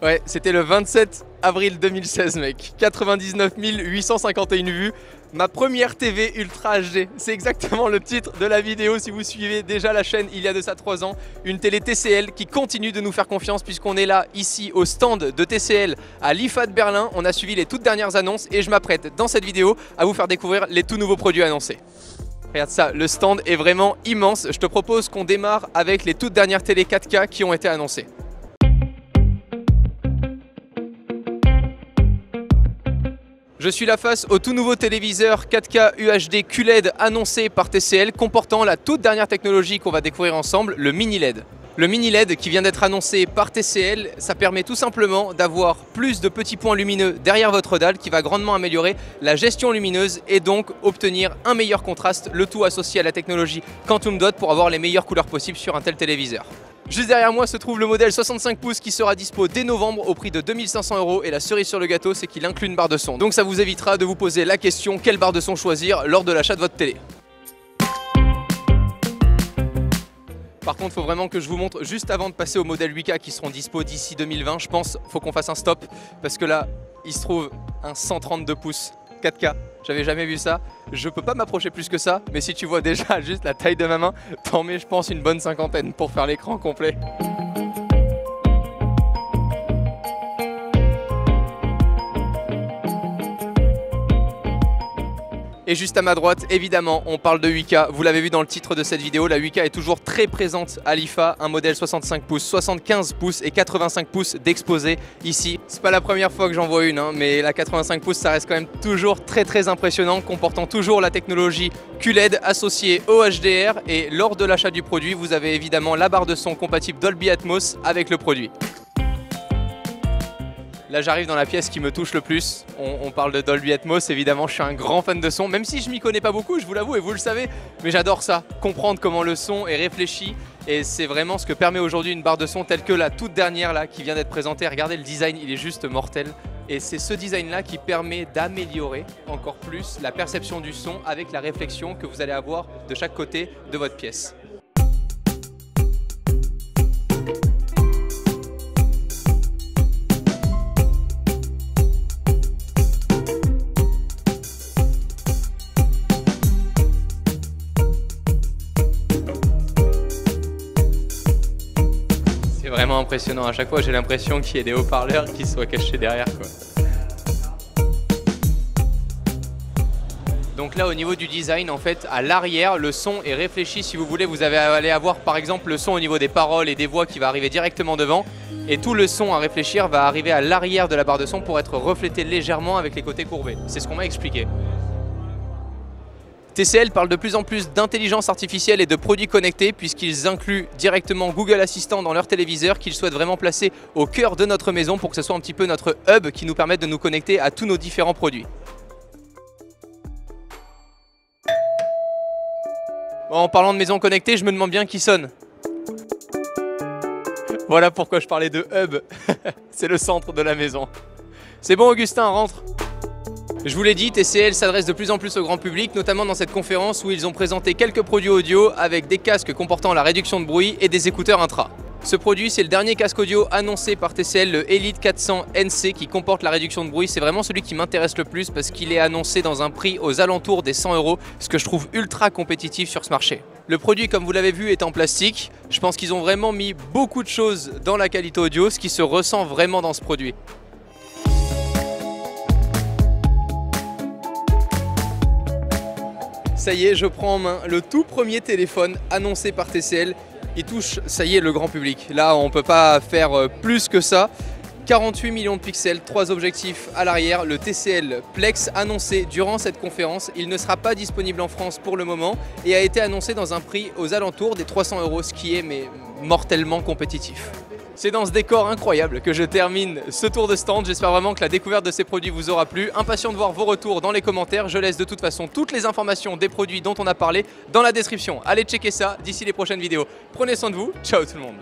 Ouais, c'était le 27 avril 2016 mec, 99 851 vues, ma première TV Ultra HD, c'est exactement le titre de la vidéo si vous suivez déjà la chaîne il y a de ça 3 ans, une télé TCL qui continue de nous faire confiance puisqu'on est là ici au stand de TCL à l'IFA de Berlin, on a suivi les toutes dernières annonces et je m'apprête dans cette vidéo à vous faire découvrir les tout nouveaux produits annoncés. Regarde ça, le stand est vraiment immense, je te propose qu'on démarre avec les toutes dernières télé 4K qui ont été annoncées. Je suis là face au tout nouveau téléviseur 4K UHD QLED annoncé par TCL comportant la toute dernière technologie qu'on va découvrir ensemble, le mini LED. Le mini LED qui vient d'être annoncé par TCL, ça permet tout simplement d'avoir plus de petits points lumineux derrière votre dalle qui va grandement améliorer la gestion lumineuse et donc obtenir un meilleur contraste, le tout associé à la technologie Quantum Dot pour avoir les meilleures couleurs possibles sur un tel téléviseur. Juste derrière moi se trouve le modèle 65 pouces qui sera dispo dès novembre au prix de 2500 € et la cerise sur le gâteau c'est qu'il inclut une barre de son. Donc ça vous évitera de vous poser la question quelle barre de son choisir lors de l'achat de votre télé. Par contre, il faut vraiment que je vous montre juste avant de passer aux modèles 8K qui seront dispo d'ici 2020. Je pense qu'il faut qu'on fasse un stop parce que là, il se trouve un 132 pouces 4K. J'avais jamais vu ça. Je peux pas m'approcher plus que ça, mais si tu vois déjà juste la taille de ma main, t'en mets je pense une bonne cinquantaine pour faire l'écran complet. Et juste à ma droite, évidemment, on parle de 8K. Vous l'avez vu dans le titre de cette vidéo, la 8K est toujours très présente à l'IFA. Un modèle 65 pouces, 75 pouces et 85 pouces d'exposé ici. C'est pas la première fois que j'en vois une, mais la 85 pouces, ça reste quand même toujours très impressionnant, comportant toujours la technologie QLED associée au HDR. Et lors de l'achat du produit, vous avez évidemment la barre de son compatible Dolby Atmos avec le produit. Là j'arrive dans la pièce qui me touche le plus, on parle de Dolby Atmos, évidemment je suis un grand fan de son, même si je m'y connais pas beaucoup, je vous l'avoue et vous le savez, mais j'adore ça, comprendre comment le son est réfléchi et c'est vraiment ce que permet aujourd'hui une barre de son telle que la toute dernière là qui vient d'être présentée. Regardez le design, il est juste mortel et c'est ce design là qui permet d'améliorer encore plus la perception du son avec la réflexion que vous allez avoir de chaque côté de votre pièce. C'est vraiment impressionnant, à chaque fois j'ai l'impression qu'il y ait des haut-parleurs qui soient cachés derrière quoi. Donc là au niveau du design en fait à l'arrière le son est réfléchi si vous voulez, vous allez avoir par exemple le son au niveau des paroles et des voix qui va arriver directement devant et tout le son à réfléchir va arriver à l'arrière de la barre de son pour être reflété légèrement avec les côtés courbés. C'est ce qu'on m'a expliqué. TCL parle de plus en plus d'intelligence artificielle et de produits connectés puisqu'ils incluent directement Google Assistant dans leur téléviseur qu'ils souhaitent vraiment placer au cœur de notre maison pour que ce soit un petit peu notre hub qui nous permette de nous connecter à tous nos différents produits. Bon, en parlant de maison connectée, je me demande bien qui sonne. Voilà pourquoi je parlais de hub, c'est le centre de la maison. C'est bon Augustin, rentre. Je vous l'ai dit, TCL s'adresse de plus en plus au grand public, notamment dans cette conférence où ils ont présenté quelques produits audio avec des casques comportant la réduction de bruit et des écouteurs intra. Ce produit, c'est le dernier casque audio annoncé par TCL, le Elite 400 NC qui comporte la réduction de bruit. C'est vraiment celui qui m'intéresse le plus parce qu'il est annoncé dans un prix aux alentours des 100 €, ce que je trouve ultra compétitif sur ce marché. Le produit, comme vous l'avez vu, est en plastique. Je pense qu'ils ont vraiment mis beaucoup de choses dans la qualité audio, ce qui se ressent vraiment dans ce produit. Ça y est, je prends en main le tout premier téléphone annoncé par TCL. Il touche, ça y est, le grand public. Là, on ne peut pas faire plus que ça. 48 millions de pixels, 3 objectifs à l'arrière. Le TCL Plex annoncé durant cette conférence. Il ne sera pas disponible en France pour le moment et a été annoncé dans un prix aux alentours des 300 €, ce qui est mortellement compétitif. C'est dans ce décor incroyable que je termine ce tour de stand. J'espère vraiment que la découverte de ces produits vous aura plu. Impatient de voir vos retours dans les commentaires. Je laisse de toute façon toutes les informations des produits dont on a parlé dans la description. Allez checker ça d'ici les prochaines vidéos. Prenez soin de vous. Ciao tout le monde.